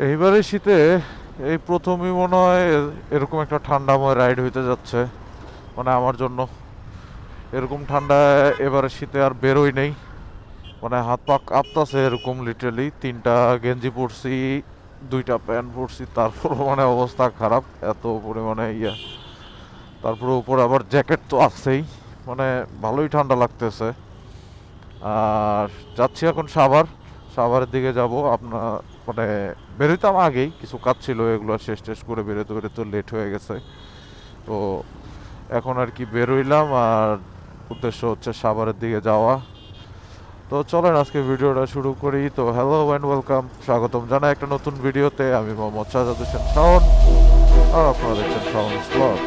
এইবারে শীতে এই প্রথমই মনে হয় এরকম একটা ঠান্ডাময় রাইড হইতে যাচ্ছে। মানে আমার জন্য এরকম ঠান্ডা এবারে শীতে আর বেরোই নেই। মানে হাত পা কাঁপতাছে এরকম, লিটারালি তিনটা গেঞ্জি পরছি, দুইটা প্যান্ট পরছি, তারপর মানে অবস্থা খারাপ, এত পরিমাণে তারপরে উপরে আবার জ্যাকেট তো আছেই। মানে ভালোই ঠান্ডা লাগতেছে। আর যাচ্ছি এখন সাভারের দিকে যাব। আপনার মানে বেরোইতাম আগেই, কিছু কাজ ছিল, এগুলো শেষ টেষ করে বেরোতে বেরোতে লেট হয়ে গেছে। তো এখন আর কি বেরোইলাম, আর উদ্দেশ্য হচ্ছে সাভারের দিকে যাওয়া। তো চলেন আজকে ভিডিওটা শুরু করি। তো হ্যালো অ্যান্ড ওয়েলকাম, স্বাগতম জানাই একটা নতুন ভিডিওতে। আমি মোহাম্মদ শাহজাদ হোসেন শাওন, আর আপনারা দেখছেন শাওনস ব্লগ।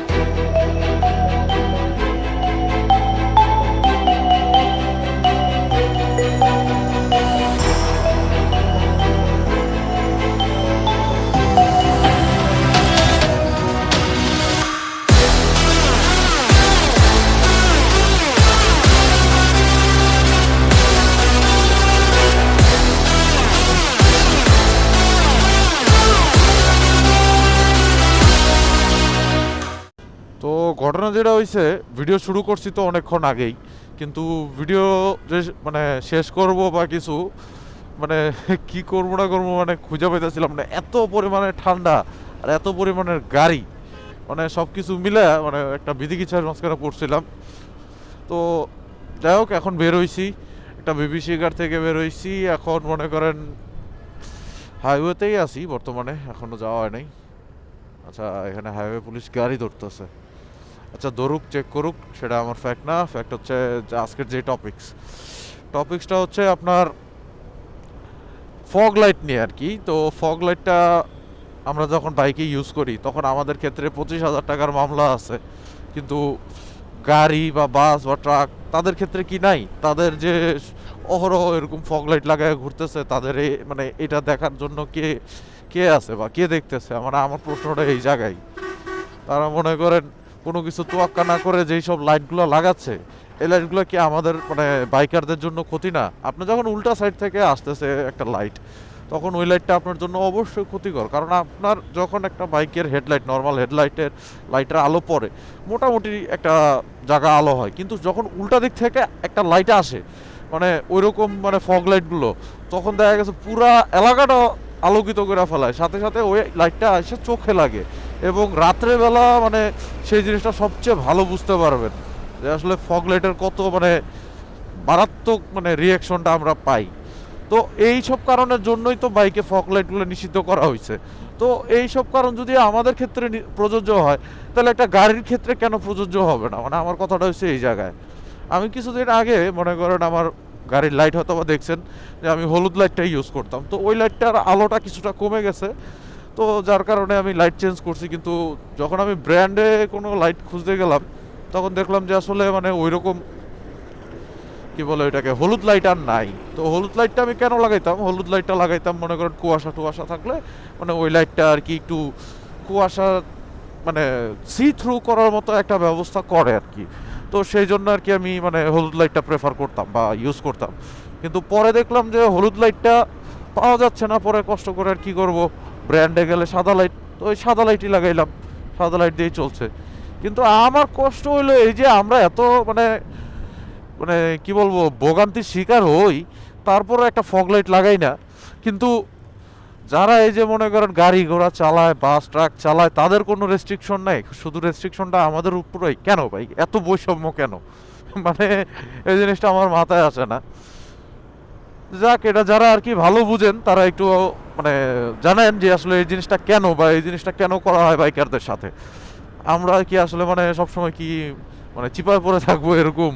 তো ঘটনা যেটা হয়েছে, ভিডিও শুরু করছি তো অনেকক্ষণ আগেই, কিন্তু ভিডিও যে মানে শেষ করব বা কিছু মানে কি করবো না করবো মানে খুঁজে পাইতেছিলাম না, এত পরিমাণে ঠান্ডা আর এত পরিমাণের গাড়ি, মানে সব কিছু মিলে মানে একটা বিধিকিচ্ছার মাঝখানে পড়ছিলাম। তো যাই হোক, এখন বের হইছি, একটা বিবিসি গার থেকে বের হইছি। এখন মনে করেন হাইওয়েতেই আছি বর্তমানে, এখনো যাওয়া হয় নাই। আচ্ছা, এখানে হাইওয়ে পুলিশ গাড়ি ধরতেছে। আচ্ছা ধরুক, চেক করুক, সেটা আমার ফ্যাক্ট না। ফ্যাক্ট হচ্ছে যে আজকের যে টপিক্সটা হচ্ছে আপনার ফগ লাইট নিয়ে আর কি। তো ফগ লাইটটা আমরা যখন বাইকে ইউজ করি তখন আমাদের ক্ষেত্রে 25,000 টাকার মামলা আছে, কিন্তু গাড়ি বা বাস বা ট্রাক তাদের ক্ষেত্রে কি নাই? তাদের যে অহরহ এরকম ফগ লাইট লাগায় ঘুরতেছে, তাদের মানে এটা দেখার জন্য কে কে আছে বা কে দেখতেছে? মানে আমার প্রশ্নটা এই জায়গায়। তারা মনে করেন কোনো কিছু তোয়াক্কা না করে যেই সব লাইটগুলো লাগাচ্ছে, এই লাইটগুলো কি আমাদের মানে বাইকারদের জন্য ক্ষতি না? আপনি যখন উল্টা সাইড থেকে আসতেছে একটা লাইট, তখন ওই লাইটটা আপনার জন্য অবশ্যই ক্ষতিকর। কারণ আপনার যখন একটা বাইকের হেডলাইট, নর্মাল হেডলাইটের লাইটের আলো পড়ে, মোটামুটি একটা জায়গা আলো হয়, কিন্তু যখন উল্টা দিক থেকে একটা লাইট আসে, মানে ওইরকম মানে ফগ লাইটগুলো, তখন দেখা গেছে পুরা এলাকাটা আলোকিত করে ফেলায়, সাথে সাথে ওই লাইটটা এসে চোখে লাগে। এবং রাত্রেবেলা মানে সেই জিনিসটা সবচেয়ে ভালো বুঝতে পারবেন যে আসলে ফগ লাইটের কত মানে মারাত্মক মানে রিয়াকশনটা আমরা পাই। তো এই সব কারণের জন্যই তো বাইকে ফগ লাইটগুলো নিষিদ্ধ করা হয়েছে। তো এই সব কারণ যদি আমাদের ক্ষেত্রে প্রযোজ্য হয়, তাহলে একটা গাড়ির ক্ষেত্রে কেন প্রযোজ্য হবে না? মানে আমার কথাটা হচ্ছে এই জায়গায়। আমি কিছুদিন আগে মনে করেন আমার গাড়ির লাইট হয়তো বা দেখছেন যে আমি হলুদ লাইটটাই ইউজ করতাম, তো ওই লাইটটার আলোটা কিছুটা কমে গেছে। তো যার কারণে আমি লাইট চেঞ্জ করছি, কিন্তু যখন আমি ব্র্যান্ডে কোনো লাইট খুঁজতে গেলাম, তখন দেখলাম যে আসলে মানে ওই রকম কি বলে ওইটাকে, হলুদ লাইট আর নাই। তো হলুদ লাইটটা আমি কেন লাগাইতাম? হলুদ লাইটটা লাগাইতাম মনে করেন কুয়াশা টুয়াশা থাকলে, মানে ওই লাইটটা আর কি একটু কুয়াশা মানে সি থ্রু করার মতো একটা ব্যবস্থা করে আর কি। তো সেই জন্য আর কি আমি মানে হলুদ লাইটটা প্রেফার করতাম বা ইউজ করতাম। কিন্তু পরে দেখলাম যে হলুদ লাইটটা পাওয়া যাচ্ছে না, পরে কষ্ট করে আর কি করব, ব্র্যান্ডে গেলে সাদা লাইট, তো ওই সাদা লাইটই লাগাইলাম, সাদা লাইট দিয়েই চলছে। কিন্তু আমার কষ্ট হইলো এই যে আমরা এত মানে মানে কি বলবো, ভোগান্তির শিকার হই, তারপরে একটা ফগ লাইট লাগাই না। কিন্তু যারা এই যে মনে করেন গাড়ি ঘোড়া চালায়, বাস ট্রাক চালায়, তাদের কোনো রেস্ট্রিকশন নাই, শুধু রেস্ট্রিকশনটা আমাদের উপরেই কেন ভাই? এত বৈষম্য কেন? মানে এই জিনিসটা আমার মাথায় আসে না। যাক, এটা যারা আর কি ভালো বুঝেন তারা একটু মানে জানেন যে আসলে এই জিনিসটা কেন, বা এই জিনিসটা কেন করা হয় বাইকারদের সাথে। আমরা কি আসলে মানে সবসময় কি মানে চিপায় পড়ে থাকবো এরকম?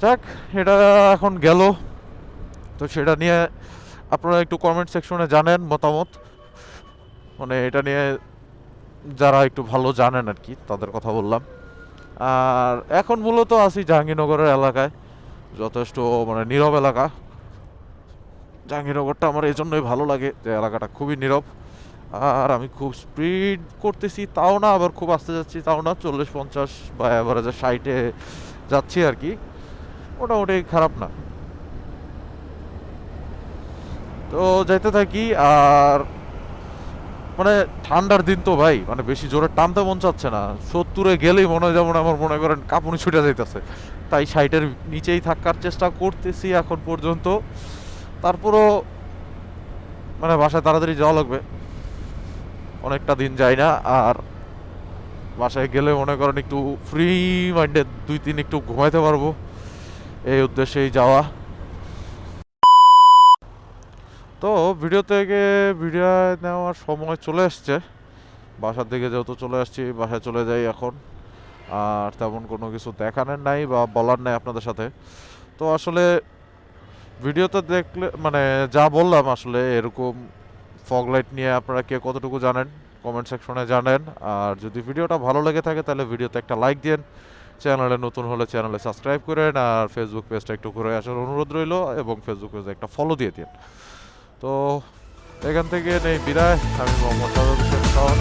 যাক, এটা এখন গেল। তো সেটা নিয়ে আপনারা একটু কমেন্ট সেকশনে জানেন মতামত, মানে এটা নিয়ে যারা একটু ভালো জানেন আর কি, তাদের কথা বললাম। আর এখন মূলত আছি জাহাঙ্গীরনগরের এলাকায়, যথেষ্ট মানে নীরব এলাকা। জাহাঙ্গীরনগরটা আমার এই জন্যই ভালো লাগে যে এলাকাটা খুবই নীরব। আর আমি খুব স্পিড করতেছি তাও না, আবার খুব আস্তে যাচ্ছি তাও না, 40-50 বা অ্যাভারেজে 60-এ যাচ্ছি আর কি, মোটামুটি খারাপ না। তো যাইতে থাকি। আর মানে ঠান্ডার দিন তো ভাই, মানে বেশি জোরে টানতে মন চাচ্ছে না। 70-এ গেলেই মনে হয় যেমন আমার মনে করেন কাঁপুনি ছুটে যাইতেছে। তাই 60-এর নিচেই থাকার চেষ্টা করতেছি এখন পর্যন্ত। তারপরও মানে বাসায় তাড়াতাড়ি যাওয়া লাগবে, অনেকটা দিন যায় না। আর বাসায় গেলে মনে করেন একটু ফ্রি মাইন্ডে 2-3 একটু ঘুমাইতে পারবো, এই উদ্দেশ্যেই যাওয়া। তো ভিডিও থেকে ভিডিও নেওয়ার সময় চলে আসছে। বাসার দিকে যেহেতু চলে আসছি, বাসায় চলে যাই এখন। আর তেমন কোনো কিছু দেখানোর নাই বা বলার নাই আপনাদের সাথে। তো আসলে ভিডিওতে দেখলে মানে যা বললাম, আসলে এরকম ফগ লাইট নিয়ে আপনারা কে কতটুকু জানেন কমেন্ট সেকশনে জানেন। আর যদি ভিডিওটা ভালো লেগে থাকে তাহলে ভিডিওতে একটা লাইক দিন, চ্যানেলে নতুন হলে চ্যানেলে সাবস্ক্রাইব করেন, আর ফেসবুক পেজটা একটু ঘুরে আসার অনুরোধ রইল, এবং ফেসবুক পেজে একটা ফলো দিয়ে দিন। তো এখান থেকে নেই বিদায়, আমি মোহাম্মদ সাদত হোসেন শাওন।